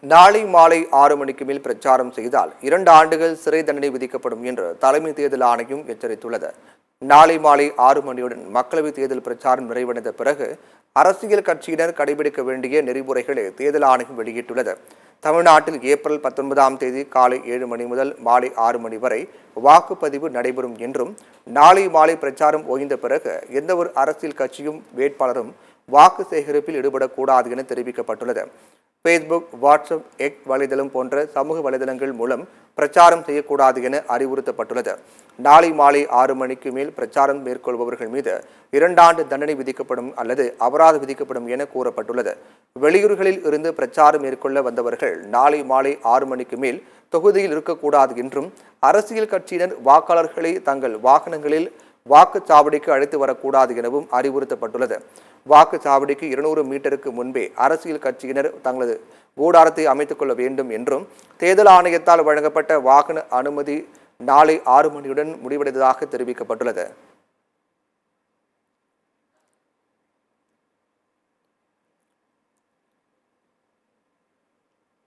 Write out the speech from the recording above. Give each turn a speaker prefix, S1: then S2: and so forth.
S1: நாளை மாலை 6 மணிக்கு மேல் பிரச்சாரம் செய்தால் 2 ஆண்டுகள் சிறை தண்டனை விதிக்கப்படும் என்று தலைமை தேர்தல் ஆணையம் எச்சரித்துள்ளது. நாளை மாலை 6 மணியுடன் மக்களவைத் தேர்தல் பிரச்சாரம் நிறைவடைந்த பிறகு அரசியல் கட்சியினர் கடைபிடிக்க வேண்டிய நெறிமுறைகளை தேர்தல் ஆணையம் வெளியிட்டுள்ளது. தமிழ்நாட்டில் ஏப்ரல் 19ஆம் தேதி காலை 7 மணி முதல் மாலை 6 மணி வரை வாக்குப்பதிவு நடைபெறும் என்றும், நாளை மாலை பிரச்சாரம் ஓய்ந்த பிறகு எந்தவொரு அரசியல் கட்சியும் வேட்பாளரும் வாக்கு சேகரிப்பில் ஈடுபடக்கூடாது என தெரிவிக்கப்பட்டுள்ளது. ஃபேஸ்புக், வாட்ஸ்அப், எக்ஸ் வலைதளம் போன்ற சமூக வலைதளங்கள் மூலம் பிரச்சாரம் செய்யக்கூடாது என அறிவுறுத்தப்பட்டுள்ளது. நாளை மாலை 6 மணிக்கு மேல் பிரச்சாரம் மேற்கொள்பவர்கள் மீது 2 ஆண்டு தண்டனை விதிக்கப்படும் அல்லது அபராதம் விதிக்கப்படும் என கூறப்பட்டுள்ளது. வெளியூர்களில் இருந்து பிரச்சாரம் மேற்கொள்ள வந்தவர்கள் நாளை மாலை 6 மணிக்கு மேல் தொகுதியில் இருக்கக்கூடாது என்றும், அரசியல் கட்சியினர் வாக்காளர்களை தங்கள் வாகனங்களில் வாக்குச்சாவடிக்கு அழைத்து வரக்கூடாது எனவும் அறிவுறுத்தப்பட்டுள்ளது. வாக்குச்சாவடிக்கு 200 மீட்டருக்கு முன்பே அரசியல் கட்சியினர் தங்களது கூடாரத்தை அமைத்துக் கொள்ள வேண்டும் என்றும், தேர்தல் ஆணையத்தால் வழங்கப்பட்ட வாகன அனுமதி நாளை 6 மணியுடன் முடிவடைந்ததாக தெரிவிக்கப்பட்டுள்ளது.